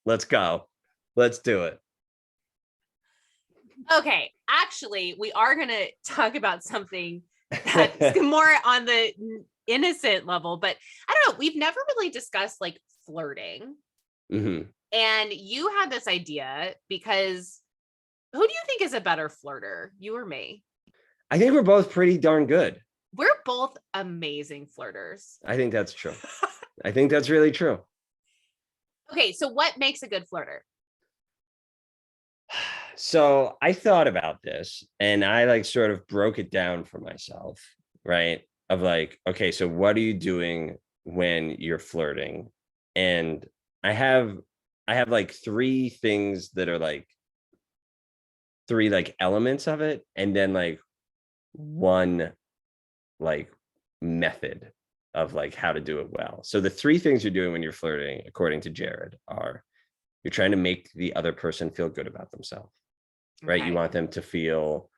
Let's go. Let's do it. Okay, actually, we are going to talk about something that's more on the innocent level, but I don't know. We've never really discussed like flirting. Mm-hmm. And you had this idea because who do you think is a better flirter, you or me? I think we're both pretty darn good. We're both amazing flirters. I think that's true. I think that's really true. Okay, so what makes a good flirter? So I thought about this and I like sort of broke it down for myself, right? Of like, okay, so what are you doing when you're flirting? And I have like three things that are like three like elements of it, and then like one like method of like how to do it well. So the three things you're doing when you're flirting, according to Jared, are you're trying to make the other person feel good about themselves, right? Okay. You want them to feel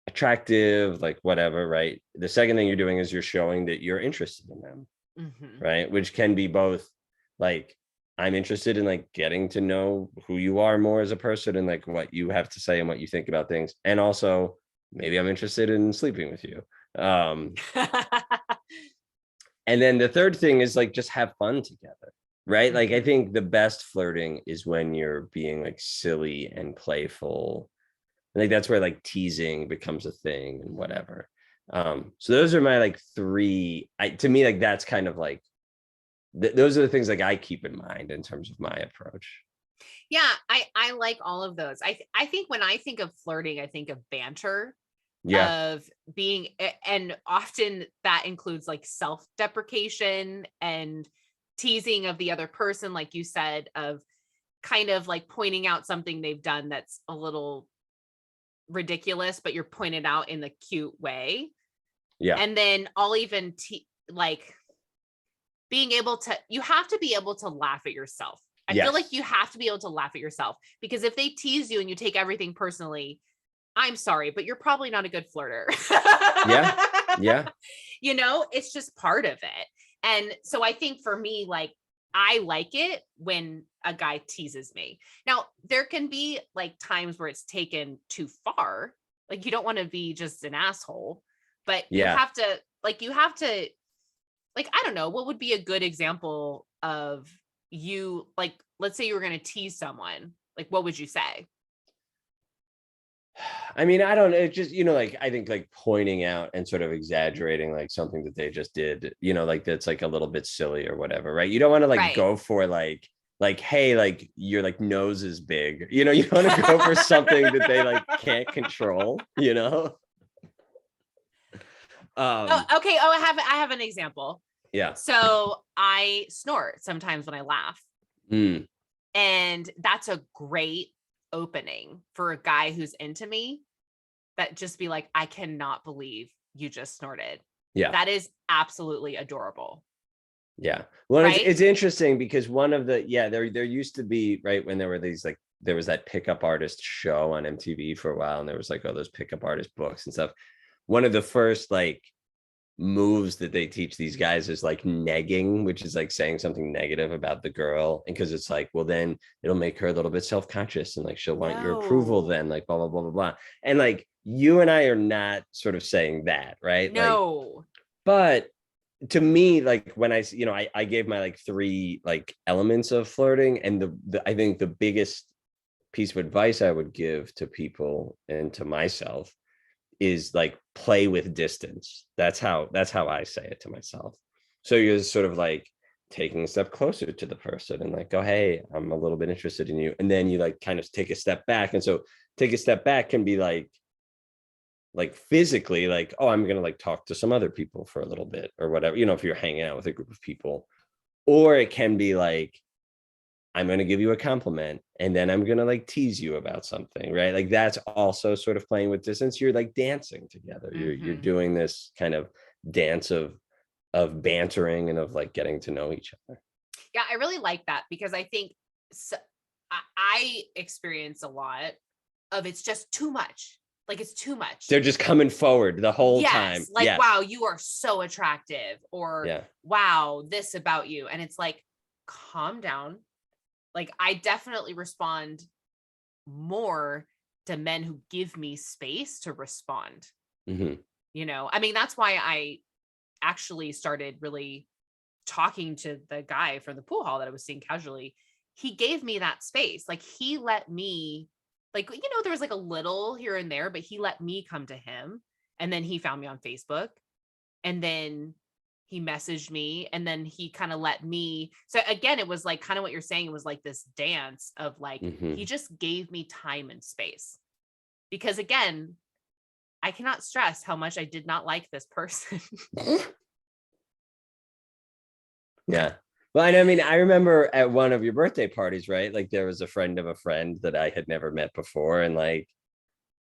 attractive, like whatever, right? The second thing you're doing is you're showing that you're interested in them, right? Which can be both like, I'm interested in like getting to know who you are more as a person and like what you have to say and what you think about things. And also maybe I'm interested in sleeping with you. And then the third thing is like, just have fun together, right? Like, I think the best flirting is when you're being like silly and playful. I think that's where like teasing becomes a thing and whatever. So those are my like three, to me, like that's kind of like, those are the things like I keep in mind in terms of my approach. Yeah, I like all of those. I think when I think of flirting, I think of banter, Yeah. of being, and often that includes like self-deprecation and teasing of the other person, like you said, of kind of like pointing out something they've done that's a little ridiculous, but you're pointed out in the cute way. Yeah. And then I'll even like being able to, you have to be able to laugh at yourself. I feel like you have to be able to laugh at yourself, because if they tease you and you take everything personally, I'm sorry, but you're probably not a good flirter. Yeah. Yeah. You know, it's just part of it. And so I think for me, like, I like it when a guy teases me. Now, there can be like times where it's taken too far. Like, you don't want to be just an asshole, but you Yeah. have to, like, I don't know, what would be a good example of you, like, let's say you were going to tease someone, like, what would you say? I mean, I don't know. It just, like, I think like pointing out and sort of exaggerating like something that they just did, like that's like a little bit silly or whatever, right? You don't want to like Right. go for like, hey, like your like nose is big, you want to go for something that they like can't control, Okay. Oh, I have an example. Yeah. So I snort sometimes when I laugh. Mm. And that's a great opening for a guy who's into me, that just be like, I cannot believe you just snorted. Yeah. That is absolutely adorable. Yeah. Well, right? it's interesting because one of the, there used to be, right, when there were these like, there was that pickup artist show on MTV for a while, and there was like all those pickup artist books and stuff. One of the first like moves that they teach these guys is like negging, which is like saying something negative about the girl, and because it's like, well, then it'll make her a little bit self-conscious and like she'll want your approval, then like blah blah blah blah blah. And like you and I are not sort of saying that, right? No. Like, but to me, like when I gave my like three like elements of flirting, and the I think the biggest piece of advice I would give to people and to myself is like play with distance. That's how I say it to myself. So you're sort of like taking a step closer to the person and like, go, hey, I'm a little bit interested in you. And then you like kind of take a step back. And so take a step back can be like physically like, oh, I'm going to like talk to some other people for a little bit or whatever, if you're hanging out with a group of people. Or it can be like, I'm going to give you a compliment and then I'm going to like tease you about something, right? Like that's also sort of playing with distance. You're like dancing together. You're doing this kind of dance of bantering and of like getting to know each other. Yeah, I really like that, because I think I experience a lot of, it's just too much. Like, it's too much. They're just coming forward the whole time. Like, wow, you are so attractive, or wow, this about you. And it's like, calm down. Like I definitely respond more to men who give me space to respond. Mhm. I mean, that's why I actually started really talking to the guy from the pool hall that I was seeing casually. He gave me that space. Like he let me, like, there was like a little here and there, but he let me come to him. And then he found me on Facebook. And then he messaged me. And then he kind of let me. So again, it was like kind of what you're saying. It was like this dance of like, he Mhm. just gave me time and space. Because again, I cannot stress how much I did not like this person. Yeah. Well, and I mean, I remember at one of your birthday parties, right? Like there was a friend of a friend that I had never met before. And like,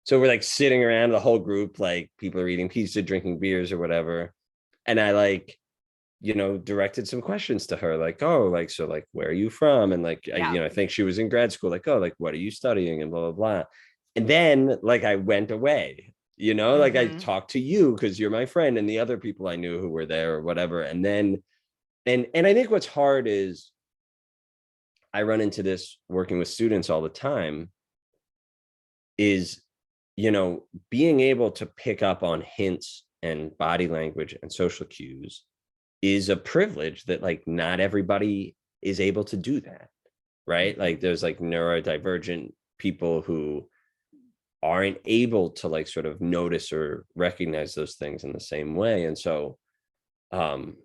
so we're like sitting around the whole group, like people are eating pizza, drinking beers or whatever. And I like, directed some questions to her, like, oh, like, so like, where are you from? And like, Yeah. I think she was in grad school, like, oh, like, what are you studying? And blah, blah, blah. And then like I went away, like I Hmm. talked to you because you're my friend and the other people I knew who were there or whatever. And then, and I think what's hard is I run into this working with students all the time is, being able to pick up on hints and body language and social cues is a privilege that like not everybody is able to do that, right? Like Hmm. there's like neurodivergent people who aren't able to like sort of notice or recognize those things in the same way. And so um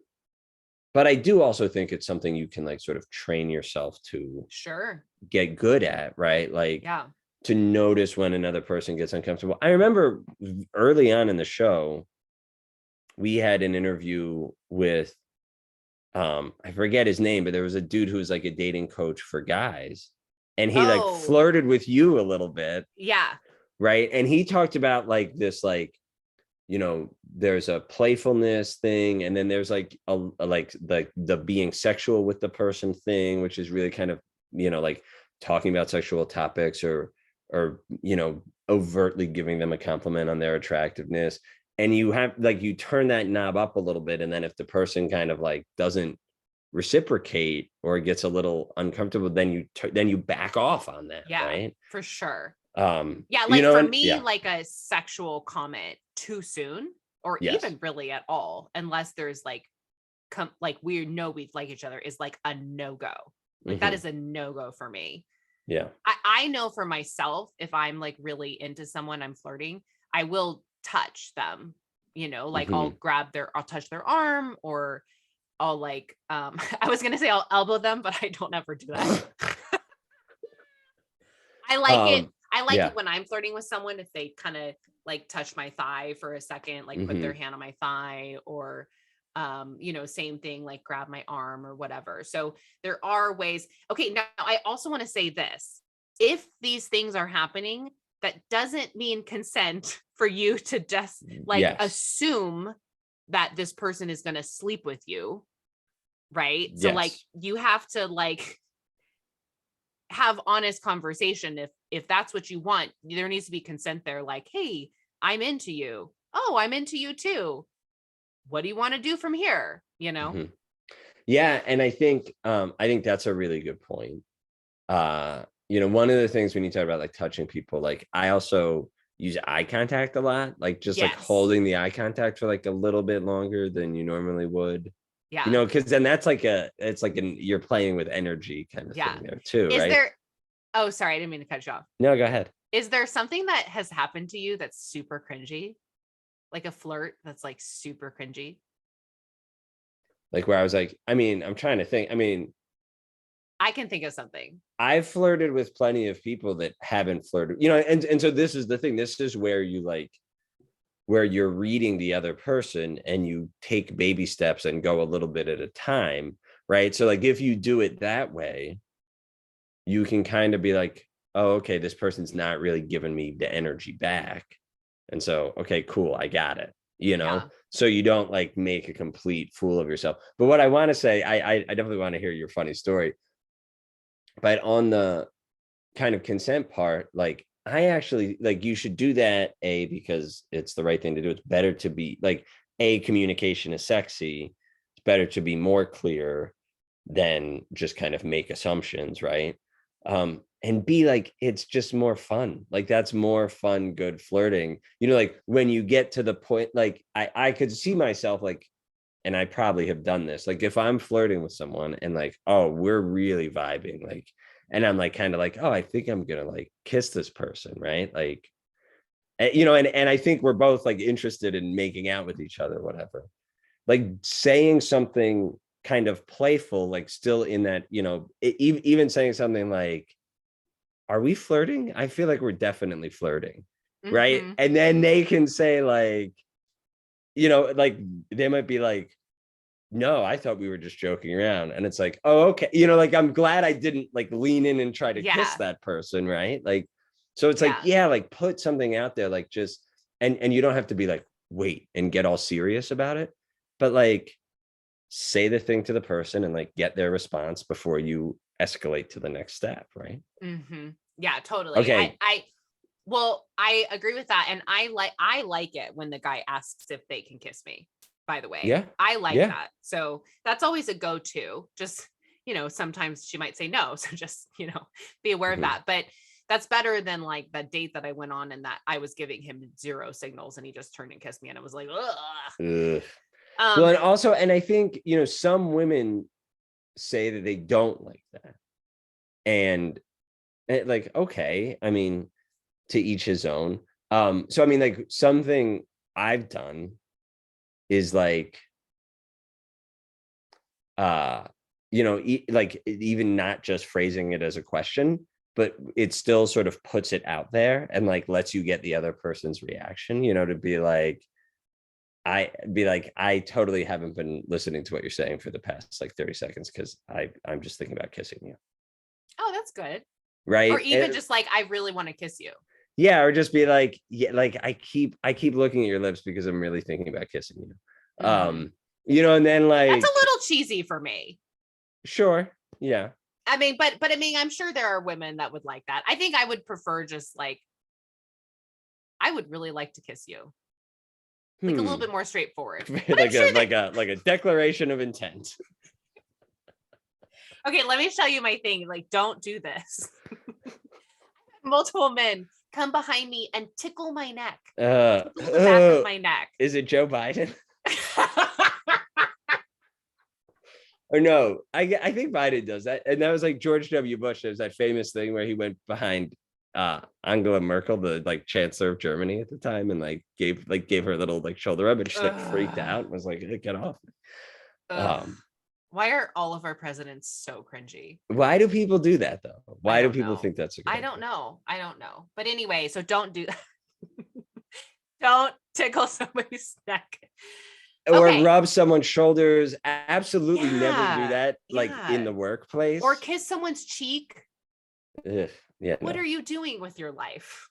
but I do also think it's something you can like sort of train yourself to Sure. get good at, right? Like Yeah. to notice when another person gets uncomfortable. I remember early on in the show, we had an interview with I forget his name, but there was a dude who was like a dating coach for guys. And he like Oh, flirted with you a little bit, yeah. right? And he talked about like this like there's a playfulness thing and then there's like like the being sexual with the person thing, which is really kind of like talking about sexual topics or overtly giving them a compliment on their attractiveness. And you have like you turn that knob up a little bit, and then if the person kind of like doesn't reciprocate or gets a little uncomfortable, then you back off on that, Yeah, right? for sure. um Yeah, like for and me, yeah. like a sexual comment too soon or Yes. even really at all, unless there's like like we know we like each other is like a no-go. Like that Hmm. is a no-go for me. Yeah. I know for myself, if I'm like really into someone I'm flirting, I will touch them, like Hmm. I'll touch their arm or I'll like I was gonna say I'll elbow them, but I don't ever do that. I like it. um I like yeah. it when I'm flirting with someone if they kind of like touch my thigh for a second, like put their Hmm. hand on my thigh or same thing, like grab my arm or whatever. So there are ways. Okay, now I also want to say this. If these things are happening, that doesn't mean consent for you to just like Yes. assume that this person is going to sleep with you, right? So like Yes. you have to like have honest conversation. If that's what you want, there needs to be consent there, like, hey, I'm into you. Oh, I'm into you too. What do you want to do from here? Hmm. Yeah, and I think that's a really good point. One of the things when you talk about like touching people, like I also use eye contact a lot, like just like Yes. holding the eye contact for like a little bit longer than you normally would, Yeah. because then that's like it's like you're playing with energy kind of Yeah. thing there too, Is right? there, oh, sorry, I didn't mean to cut you off. No, go ahead. Is there something that has happened to you that's super cringy? Like a flirt that's like super cringy? Like where I was like, I mean, I'm trying to think. I mean, I can think of something. I've flirted with plenty of people that haven't flirted, and so this is the thing. This is where you like where you're reading the other person and you take baby steps and go a little bit at a time, right? So like if you do it that way, you can kind of be like, oh, okay, this person's not really giving me the energy back. And so, okay, cool, I got it, Yeah. so you don't like make a complete fool of yourself. But what I want to say, I definitely want to hear your funny story. But on the kind of consent part, like I actually like you should do that, because it's the right thing to do. It's better to be like communication is sexy. It's better to be more clear than just kind of make assumptions, right? And B, like, it's just more fun. Like, that's more fun, good flirting. You know, like when you get to the point, like I could see myself like, and I probably have done this, like if I'm flirting with someone and like, oh, we're really vibing, like, and I'm like kind of like, oh, I think I'm gonna like kiss this person, right? Like, you know, and I think we're both like interested in making out with each other, whatever. Like saying something kind of playful, like still in that, you know, even saying something like, are we flirting? I feel like we're definitely flirting, right? Mm-hmm. And then they can say like, you know, like they might be like, no, I thought we were just joking around. And it's like, oh, okay. You know, like I'm glad I didn't like lean in and try to kiss Yeah. that person, right? Like, so it's like, Yeah. yeah, like put something out there, like just, and you don't have to be like, wait and get all serious about it, but like say the thing to the person and like get their response before you escalate to the next step, right? Mm-hmm. Yeah, totally. Okay. Well, I agree with that. And I like it when the guy asks if they can kiss me, by the way. Yeah. I like Yeah. that. So that's always a go-to. Just, sometimes she might say no. So just, be aware of Mhm. that. But that's better than like the date that I went on and that I was giving him zero signals and he just turned and kissed me. And I was like, ugh. Ugh. Well, Um, and also, and I think, you know, some women say that they don't like that. And like, okay, I mean, to each his own. So I mean, like something I've done is like, uh, you know, like even not just phrasing it as a question, but it still sort of puts it out there and like lets you get the other person's reaction, you know, to be like, I totally haven't been listening to what you're saying for the past like 30 seconds because I'm just thinking about kissing you. oh, that's good. Or Right. even just like, I really want to kiss you. Yeah, or just be like, yeah, like I keep looking at your lips because I'm really thinking about kissing you. Mhm. You know, and then That's a like, little cheesy for me. sure, yeah. I mean, but I mean, I'm sure there are women that would like that. I think I would prefer just like, I would really like to kiss you. Like a little Hmm. bit more straightforward. But I'm like a sure that, like a declaration of intent. okay, let me tell you my thing. Like, don't do this. Multiple men come behind me and tickle my neck, Uh, tickle the back of uh my neck. is it Joe Biden? Or no, I think Biden does that. And that was like George W. Bush. There's that famous thing where he went behind Angela Merkel, the like chancellor of Germany at the time, and like gave her a little like shoulder rub, and she like freaked Ugh. out and was like, hey, get off. Ugh. Um, Why are all of our presidents so cringy? why do people do that though? I Why do don't people know. think that's a good I don't idea? know. I don't know. But anyway, so don't do that. Don't tickle somebody's neck. Or Okay. rub someone's shoulders. Absolutely never do Yeah. that, like in Yeah. the Or workplace. kiss someone's cheek. Ugh, yeah, What no. are you doing with your life?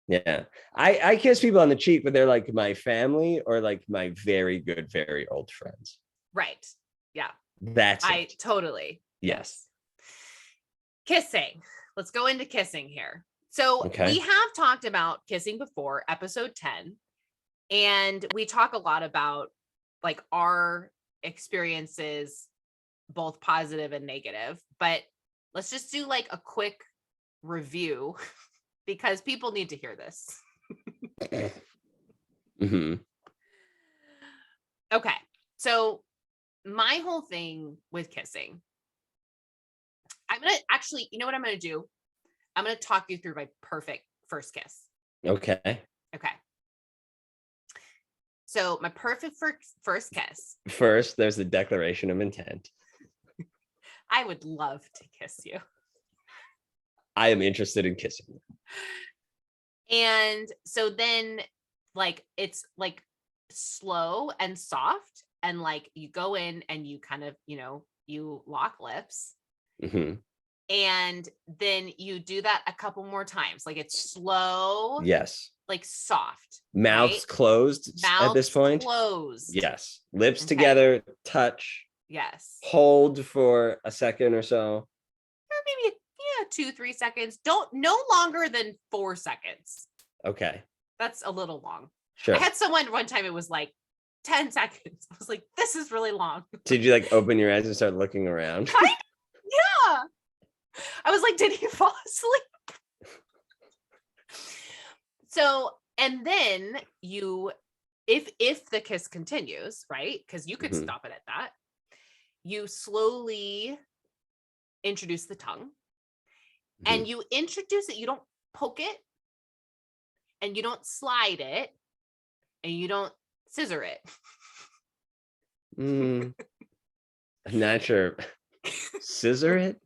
Yeah. I kiss people on the cheek, but they're like my family or like my very good, very old friends. Right. Yeah. That's I it. totally. Yes. Yes. Kissing. Let's go into kissing here. So we Okay. have talked about kissing before, episode 10, and we talk a lot about like our experiences, both positive and negative. But let's just do like a quick review because people need to hear this. Hmm. Okay. So my whole thing with kissing, I'm going to actually, you know what I'm going to do? I'm going to talk you through my perfect first kiss. Okay. Okay. So my perfect first kiss, First, there's the declaration of intent. I would love to kiss you. I am interested in kissing you. And so then like it's like slow and soft and like you go in and you kind of, you lock lips Hmm. and then you do that a couple more times. Like it's slow, Yes. like soft, right? Mouths closed at this Mouths point. closed. Yes. Lips Okay. together, touch, Yes. hold for a second or so. Or maybe 2-3 seconds. Don't no longer than 4 seconds. Okay. That's a little long. I Sure. had someone one time, it was like 10 seconds. I was like, this is really long. Did you like open your eyes and start looking around? Kind of, yeah. I was like, did he fall asleep? So, and then you, if the kiss continues, right? Because you could Mhm. stop it at that. You slowly introduce the tongue, and Mhm. you introduce it. You don't poke it, and you don't slide it, and you don't scissor it. Mm, I'm not sure. Scissor it?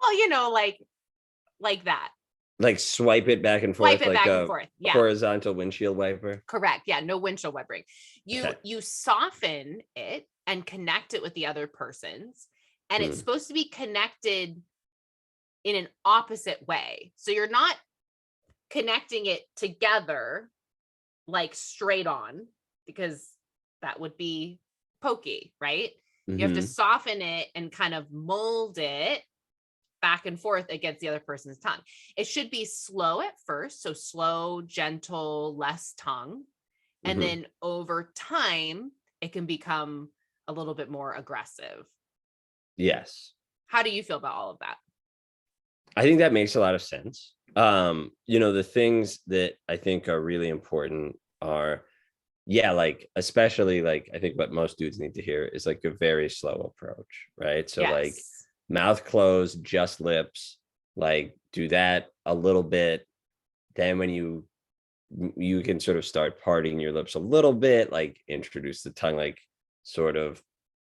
Well, like that. Like swipe it back and Wipe forth it like back and a forth. Yeah. horizontal windshield wiper? Correct. Yeah, no windshield wipering. You Okay. you soften it and connect it with the other person's, and it's Mm, supposed to be connected in an opposite way. So you're not connecting it together like straight on, because that would be pokey, right? You have to mhm. soften it and kind of mold it back and forth against the other person's tongue. It should be slow at first, so slow, gentle, less tongue. And Mhm. then over time, it can become a little bit more aggressive. Yes. How do you feel about all of that? I think that makes a lot of sense. The things that I think are really important are, yeah, like especially like I think what most dudes need to hear is like a very slow approach, right? So like Yes. mouth closed, just lips, like do that a little bit. Then when you can sort of start parting your lips a little bit, like introduce the tongue like sort of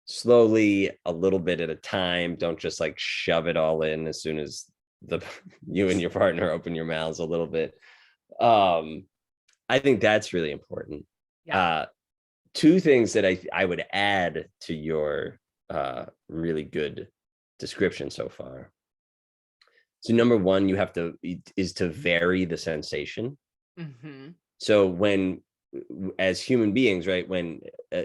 slowly, a little bit at a time. Don't just like shove it all in as soon as the you and your partner open your mouths a little bit. Um, I think that's really important. Yeah. Uh, Two things that I would add to your really good description so far. So number one, you have to is to vary the sensation. Hmm. So when as human beings, right, when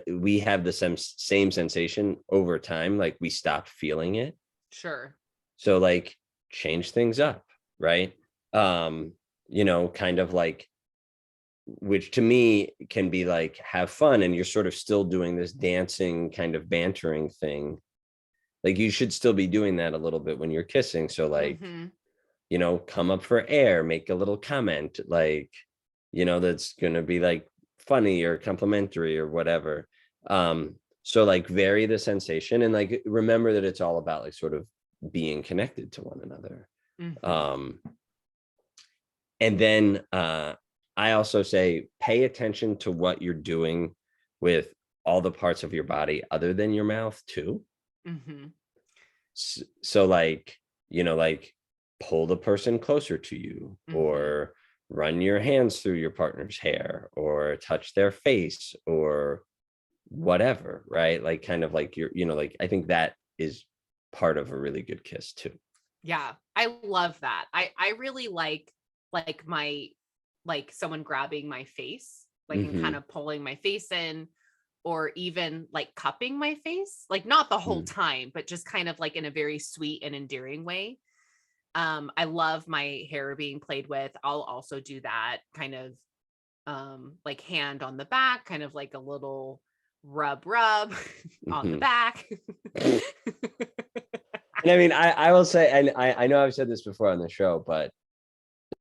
we have the same sensation over time, like we stop feeling it. Sure. So like change things up, right? um kind of like, which to me can be like have fun, and you're sort of still doing this dancing kind of bantering thing. Like you should still be doing that a little bit when you're kissing. So like, Hmm. come up for air, make a little comment, like, that's going to be like funny or complimentary or whatever. So like vary the sensation, and like remember that it's all about like sort of being connected to one another. Hmm. um and then I also say pay attention to what you're doing with all the parts of your body other than your mouth too. Hmm. So like, like pull the person closer to you, Hmm. or run your hands through your partner's hair, or touch their face, or whatever, right? Like kind of like like I think that is part of a really good kiss too. Yeah. I love that. I really like my like someone grabbing my face, like, and kind Hmm. of pulling my face in, or even like cupping my face, like not the whole time, but just kind of like in a very sweet and endearing way. I love my hair being played with. I'll also do that kind of like hand on the back, kind of like a little rub on the Hmm. back. And I mean, I will say, and I know I've said this before on the show, but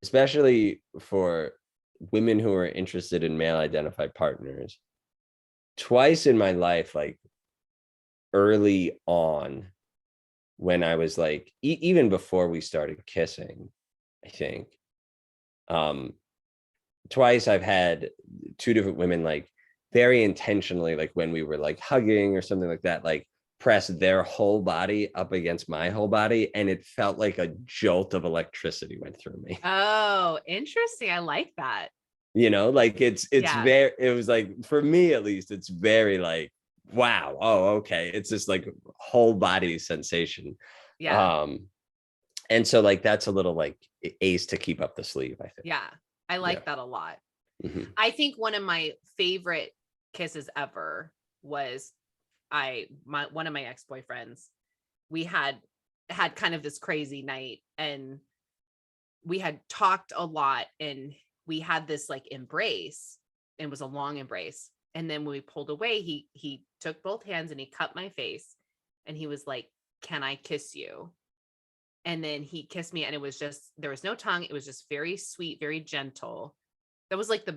especially for women who are interested in male identified partners, twice in my life, like early on, when I was like, even before we started kissing, I think, um, twice I've had two different women, like very intentionally, like when we were like hugging or something like that, like press their whole body up against my whole body. And it felt like a jolt of electricity went through me. Oh, interesting. I like that. Like it's Yeah. very, it was like, for me at least, it's very like, wow, oh, okay. It's this like whole body sensation. Yeah. Um, and so like that's a little like ace to keep up the sleeve, I think. Yeah. I Yeah. like that a lot. Mhm. I think one of my favorite kisses ever was one of my ex-boyfriends. We had kind of this crazy night, and we had talked a lot, and we had this like embrace, and it was a long embrace. And then when we pulled away, he took both hands and he cut my face and he was like, "Can I kiss you?" And then he kissed me and it was just, there was no tongue. It was just very sweet, very gentle. That was like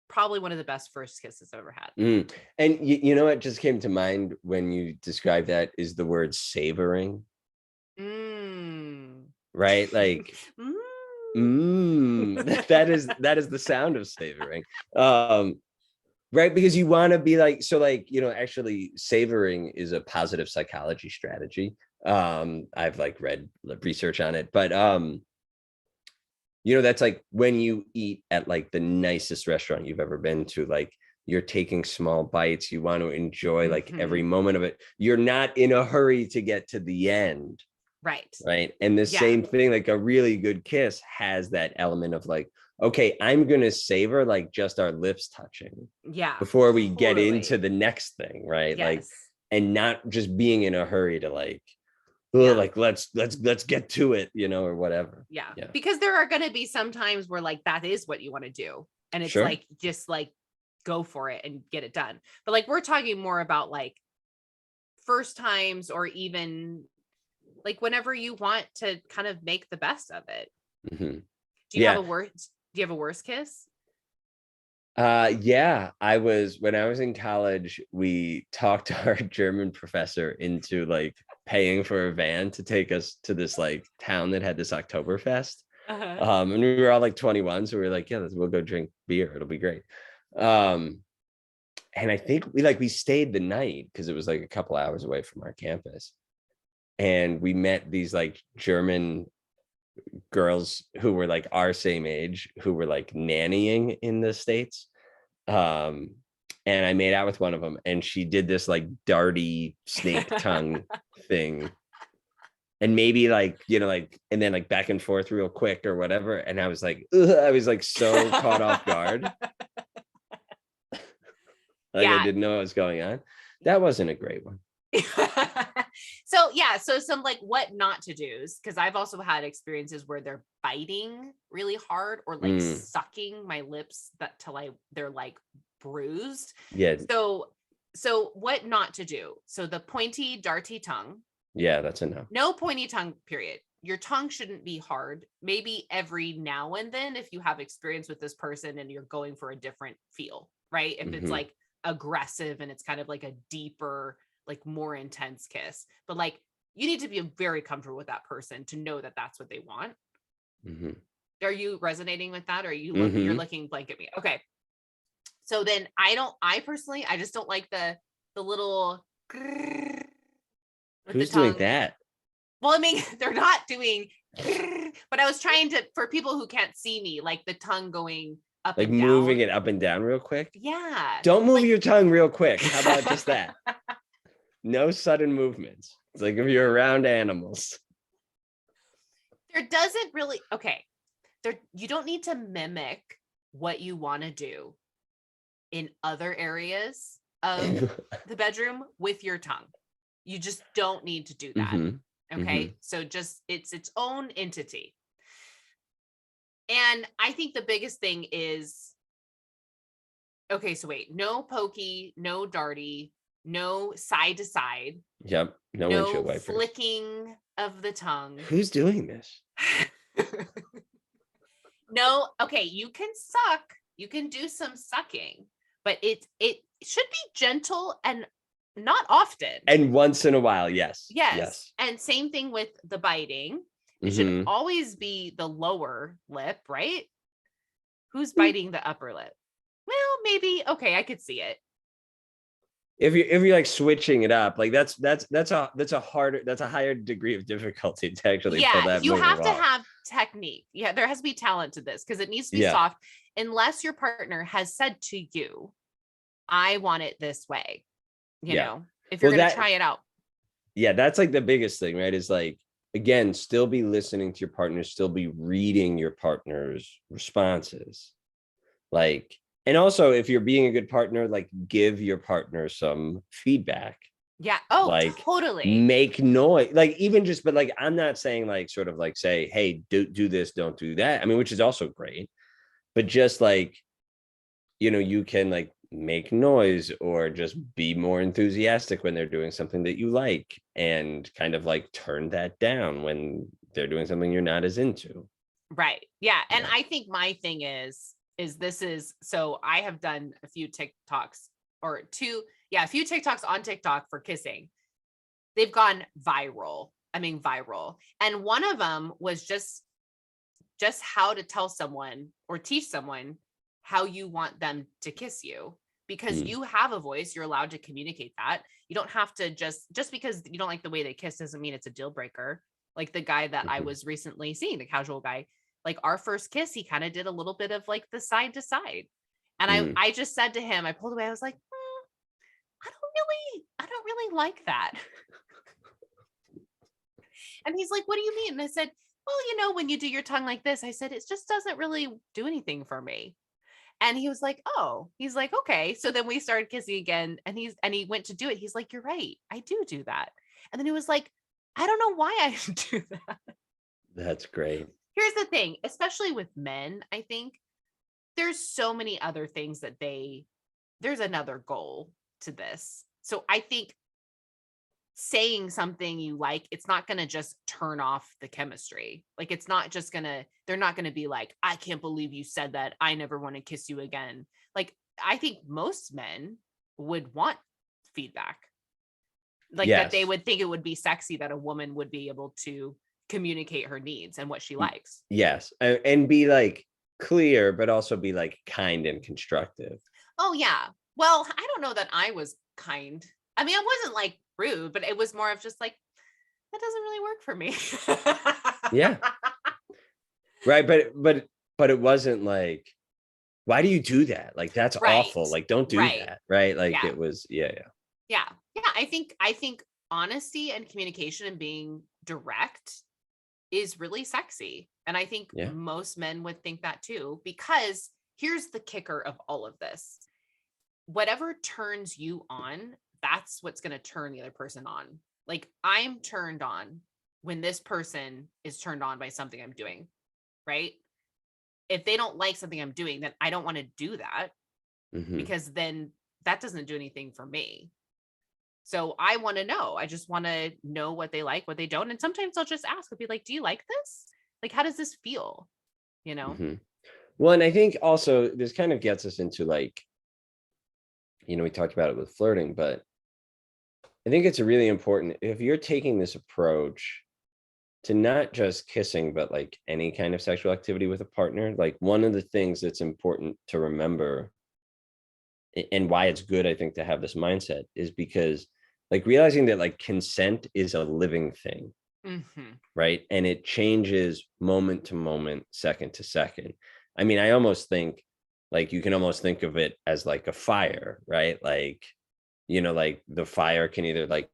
probably one of the best first kisses I've ever had. And you know what just came to mind when you describe that is the word savoring. Right? Like that is the sound of savoring. Right, because you want to be like, so like, you know, actually savoring is a positive psychology strategy. I've like read research on it, but you know, that's like when you eat at like the nicest restaurant you've ever been to, like you're taking small bites, you want to enjoy like every moment of it. You're not in a hurry to get to the end. Right. And the same thing, like a really good kiss has that element of like, okay, I'm going to savor like just our lips touching. Before we get into the next thing. Right. Like, and not just being in a hurry to like, like, let's get to it, you know, or whatever. Because there are going to be some times where like, that is what you want to do. And it's like, just like, go for it and get it done. But like, we're talking more about like first times or even like whenever you want to kind of make the best of it. Do you have a worse kiss? Yeah, when I was in college, we talked our German professor into like paying for a van to take us to this like town that had this Oktoberfest. And we were all like 21, so we were like, yeah, we'll go drink beer, it'll be great. And I think we stayed the night because it was like a couple hours away from our campus. And we met these like German girls who were like our same age, who were like nannying in the States. And I made out with one of them and she did this like darty snake tongue thing. And maybe like, you know, like, and then like back and forth real quick or whatever. And I was like, so caught off guard. I didn't know what was going on. That wasn't a great one. So some like what not to do's, because I've also had experiences where they're biting really hard or like sucking my lips till they're like bruised. So what not to do? So the pointy darty tongue. That's a no. No pointy tongue, period. Your tongue shouldn't be hard. Maybe every now and then if you have experience with this person and you're going for a different feel, right? If it's like aggressive and it's kind of like a deeper, like more intense kiss, but like you need to be very comfortable with that person to know that that's what they want. Are you resonating with that? Or are you you're looking blank at me? Okay. So then I personally just don't like the little who's doing that? Well, I mean, they're not doing, but I was trying to, for people who can't see me, like the tongue going up like and down. Moving it up and down real quick. Yeah. Don't move your tongue real quick. How about just that? No sudden movements. It's like if you're around animals. There doesn't really, you don't need to mimic what you want to do in other areas of the bedroom with your tongue. You just don't need to do that. Okay. So just, it's its own entity. And I think the biggest thing is, okay, so wait, no pokey, no darty, no side to side. Yep. No windshield wipers. Flicking of the tongue. Who's doing this? No. Okay. You can suck. You can do some sucking, but it should be gentle and not often. And once in a while. Yes. And same thing with the biting. It should always be the lower lip, right? Who's biting the upper lip? Well, maybe. Okay. I could see it. If you're like switching it up, like that's a higher degree of difficulty to actually pull that. You have to have technique. Yeah, there has to be talent to this because it needs to be soft. Unless your partner has said to you, "I want it this way," you know, if you're going to try it out. Yeah, that's like the biggest thing, right? Is like, again, still be listening to your partner, still be reading your partner's responses, like. And also, if you're being a good partner, like give your partner some feedback. Yeah. Oh, like, totally. Make noise. Like even just, but like, I'm not saying like sort of like say, hey, do this, don't do that. I mean, which is also great. But just like, you know, you can like make noise or just be more enthusiastic when they're doing something that you like, and kind of like turn that down when they're doing something you're not as into. Right. Yeah. And Yeah. I think my thing so I have done a few TikToks or two, yeah, a few TikToks on TikTok for kissing. They've gone viral. I mean, viral. And one of them was just how to tell someone or teach someone how you want them to kiss you, because Mm, you have a voice, you're allowed to communicate that. You don't have to just because you don't like the way they kiss doesn't mean it's a deal breaker. Like the guy that I mhm. was recently seeing, the casual guy, like our first kiss, he kind of did a little bit of like the side to side. And I Mm. I just said to him, I pulled away, I was like, I don't really like that. And he's like, what do you mean? And I said, well, when you do your tongue like this, I said, it just doesn't really do anything for me. And he was like, oh, he's like, okay. So then we started kissing again, and he went to do it. He's like, you're right. I do that. And then he was like, I don't know why I do that. That's great. Here's the thing, especially with men, I think there's so many other things that there's another goal to this. So I think saying something you like, it's not going to just turn off the chemistry. Like they're not going to be like, I can't believe you said that. I never want to kiss you again. Like, I think most men would want feedback, like that they Yes. would think it would be sexy that a woman would be able to communicate her needs and what she Y- likes. Yes. And be like clear, but also be like kind and constructive. Oh, yeah. Well, I don't know that I was kind. I mean, I wasn't like rude, but it was more of just like, that doesn't really work for me. Yeah. Right. But it wasn't like, why do you do that? Like, that's awful. Right. Like, don't do Right. that. Right. Like Yeah. it was, yeah, yeah. Yeah. Yeah. I think honesty and communication and being direct is really sexy. And I think Yeah. most men would think that too, because here's the kicker of all of this. Whatever turns you on, that's what's going to turn the other person on. Like, I'm turned on when this person is turned on by something I'm doing, right? If they don't like something I'm doing, then I don't want to do that, Hmm. because then that doesn't do anything for me. So I want to know. I just want to know what they like, what they don't. And sometimes I'll just ask, I'll be like, do you like this? Like, how does this feel? You know? Hmm. Well, and I think also this kind of gets us into like, we talked about it with flirting, but I think it's really important if you're taking this approach to not just kissing, but like any kind of sexual activity with a partner. Like, one of the things that's important to remember, and why it's good, I think, to have this mindset is because, like, realizing that like consent is a living thing, Hmm. right? And it changes moment to moment, second to second. I mean, I almost think like you can almost think of it as like a fire, right? Like, like the fire can either like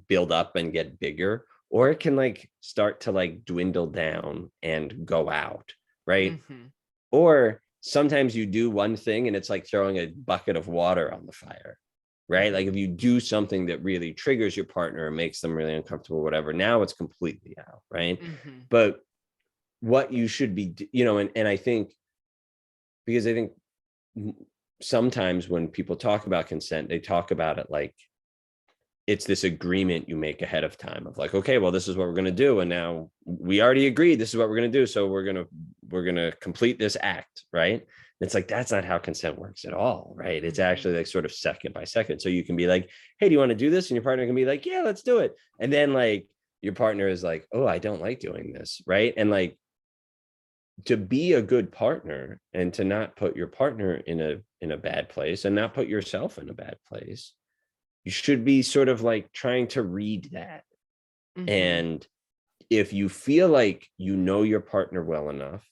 build up and get bigger, or it can like start to like dwindle down and go out, right? Hmm. Or sometimes you do one thing and it's like throwing a bucket of water on the fire, right? Like if you do something that really triggers your partner and makes them really uncomfortable, whatever, now it's completely out, right? Hmm. But what you should be, and I think, because I think sometimes when people talk about consent, they talk about it like it's this agreement you make ahead of time of like, okay, well, this is what we're going to do, and now we already agreed this is what we're going to do, so we're going to complete this act, right? And it's like, that's not how consent works at all, right? It's Hmm. actually like sort of second by second. So you can be like, hey, do you want to do this? And your partner can be like, yeah, let's do it. And then like your partner is like, oh, I don't like doing this, right? And like, to be a good partner and to not put your partner in a bad place and not put yourself in a bad place, you should be sort of like trying to read that. Hmm. And if you feel like you know your partner well enough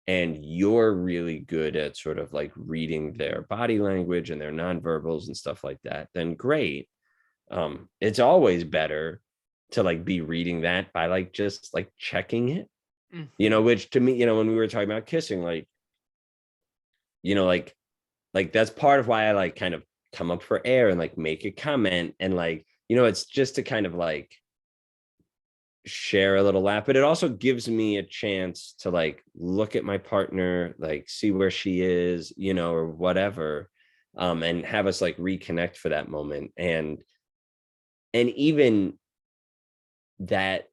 and you're really good at sort of like reading their body language and their nonverbals and stuff like that, then great. It's always better to like be reading that by like just like checking it, Hmm. which to me, when we were talking about kissing, like that's part of why I like kind of come up for air and like make a comment, and like, it's just to kind of like share a little laugh, but it also gives me a chance to, like, look at my partner, like, see where she is, or whatever, and have us like reconnect for that moment. And even that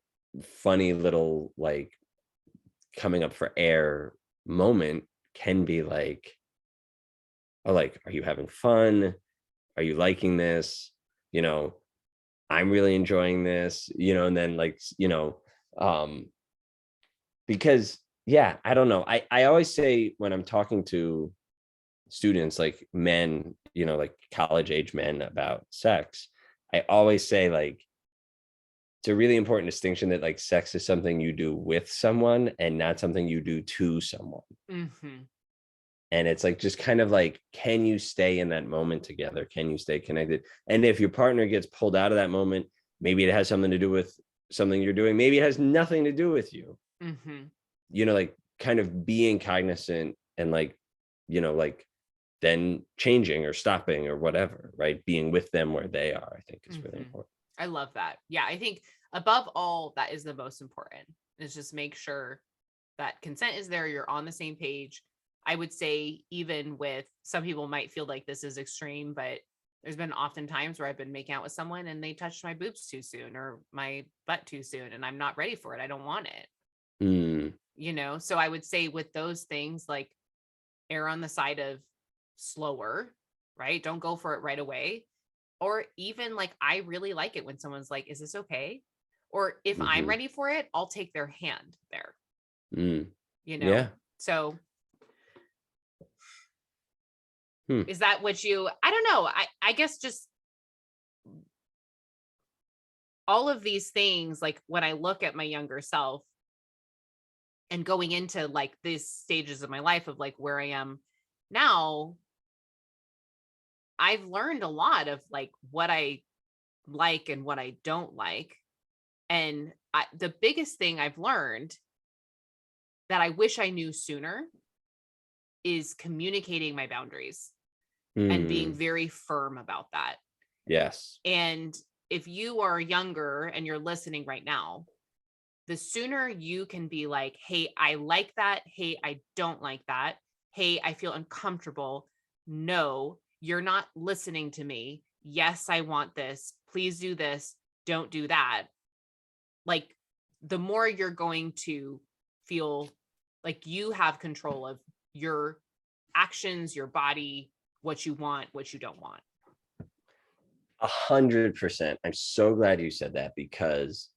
funny little like coming up for air moment can be like, oh, like, are you having fun? Are you liking this? You know, I'm really enjoying this, and then like, um, because yeah, I don't know. I always say when I'm talking to students, like men, like college age men about sex, I always say like it's a really important distinction that like sex is something you do with someone and not something you do to someone. Hmm. And it's like just kind of like, can you stay in that moment together? Can you stay connected? And if your partner gets pulled out of that moment, maybe it has something to do with something you're doing. Maybe it has nothing to do with you. Hmm. Like kind of being cognizant and like then changing or stopping or whatever, right? Being with them where they are, I think is really Hmm. important. I love that. Yeah, I think above all, that is the most important. Is just make sure that consent is there, you're on the same page. I would say, even with some people might feel like this is extreme, but there's been often times where I've been making out with someone and they touched my boobs too soon or my butt too soon, and I'm not ready for it. I don't want it, Mm, So I would say with those things, like err on the side of slower, right? Don't go for it right away. Or even like, I really like it when someone's like, is this okay? Or if I'm mhm, ready for it, I'll take their hand there, mm, you know? yeah. So Hmm. is that what I don't know. I guess just all of these things, like when I look at my younger self and going into like these stages of my life of like where I am now, I've learned a lot of like what I like and what I don't like. And the biggest thing I've learned that I wish I knew sooner is communicating my boundaries and being Mm, very firm about that. yes. And if you are younger and you're listening right now, the sooner you can be like, hey, I like that. Hey, I don't like that. Hey, I feel uncomfortable. No, you're not listening to me. Yes, I want this. Please do this. Don't do that. Like, the more you're going to feel like you have control of your actions, your body, what you want, what you don't want. 100%. I'm so glad you said that because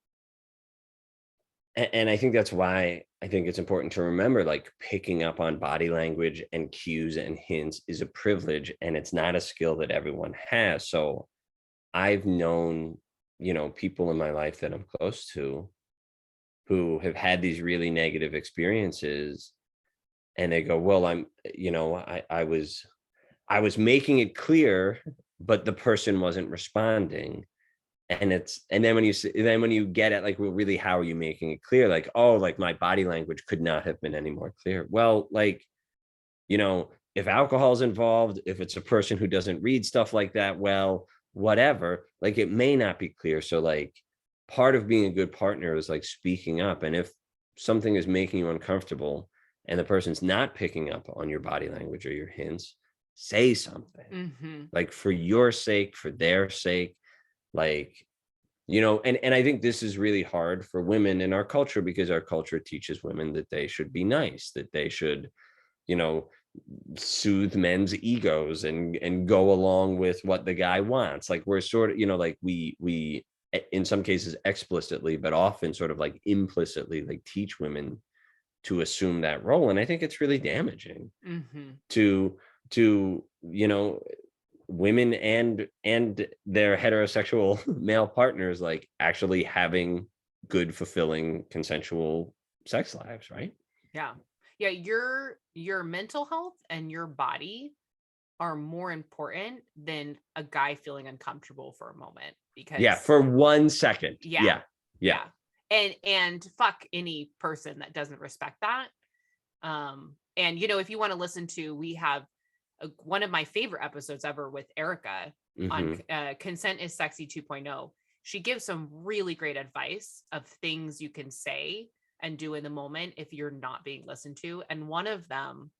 and I think that's why I think it's important to remember like picking up on body language and cues and hints is a privilege and it's not a skill that everyone has. So I've known, people in my life that I'm close to who have had these really negative experiences and they go, well, I was making it clear, but the person wasn't responding. And then when you get at like, well, really, how are you making it clear? Like, oh, like my body language could not have been any more clear. Well, like, if alcohol's involved, if it's a person who doesn't read stuff like that, well, whatever, like it may not be clear. So like part of being a good partner is like speaking up. And if something is making you uncomfortable and the person's not picking up on your body language or your hints, say something. Mm-hmm. Like for your sake, for their sake, like, and I think this is really hard for women in our culture because our culture teaches women that they should be nice, that they should, you know, soothe men's egos and go along with what the guy wants. Like we're sort of, like we in some cases explicitly, but often sort of like implicitly like teach women to assume that role. And I think it's really damaging Mm-hmm. to women and their heterosexual male partners like actually having good, fulfilling, consensual sex lives, right? Yeah. Yeah. Your mental health and your body are more important than a guy feeling uncomfortable for a moment, Yeah, because for 1 second. yeah, Yeah, yeah. yeah. And fuck any person that doesn't respect that. And if you want to listen to, we have one of my favorite episodes ever with Erica on Hmm. Consent is Sexy 2.0. She gives some really great advice of things you can say and do in the moment if you're not being listened to. And one of them,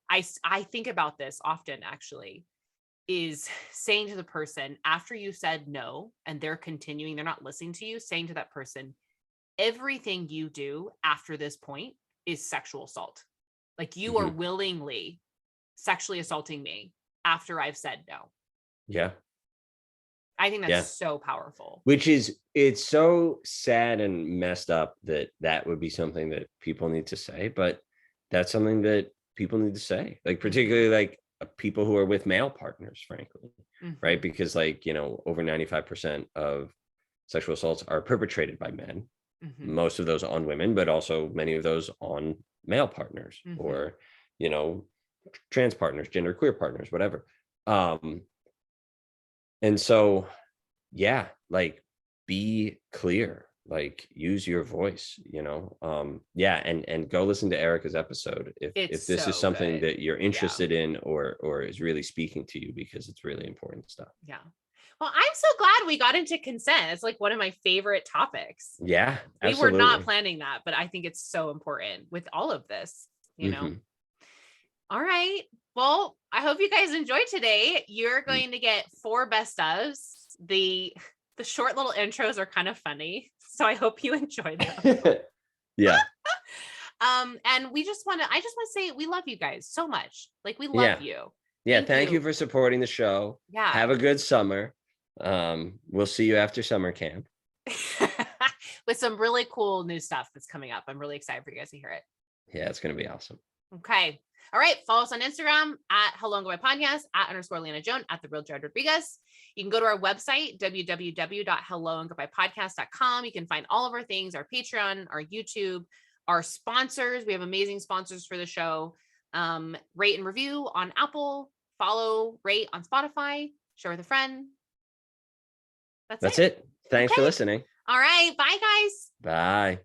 I think about this often actually, is saying to the person after you said no and they're continuing, they're not listening to you, saying to that person, everything you do after this point is sexual assault. Like you are willingly sexually assaulting me after I've said no. Yeah. I think that's so powerful. Which is, it's so sad and messed up that that would be something that people need to say, but that's something that people need to say, like particularly like people who are with male partners, frankly, right? Because like, you know, over 95% of sexual assaults are perpetrated by men, most of those on women, but also many of those on male partners or, you know, trans partners, gender queer partners, whatever. And so, yeah, like be clear, like use your voice, you know. Yeah, and go listen to Erica's episode if this is something that you're interested in or is really speaking to you, because it's really important stuff. Yeah. Well, I'm so glad we got into consent. It's like one of my favorite topics. Yeah, we were not planning that, but I think it's so important with all of this, you know. All right. Well, I hope you guys enjoyed today. You're going to get 4 best ofs. The short little intros are kind of funny, so I hope you enjoy them. Yeah. And I just want to say we love you guys so much. Like we love you. Yeah, thank you for supporting the show. Yeah. Have a good summer. We'll see you after summer camp. With some really cool new stuff that's coming up. I'm really excited for you guys to hear it. Yeah, it's going to be awesome. Okay. All right. Follow us on Instagram at Hello and Goodbye Podcast, @ Leanna Joan, @ The Real Jared Rodriguez. You can go to our website, www.helloandgoodbyepodcast.com. You can find all of our things, our Patreon, our YouTube, our sponsors. We have amazing sponsors for the show. Rate and review on Apple, follow, rate on Spotify, share with a friend. That's it. Thanks for listening. All right. Bye, guys. Bye.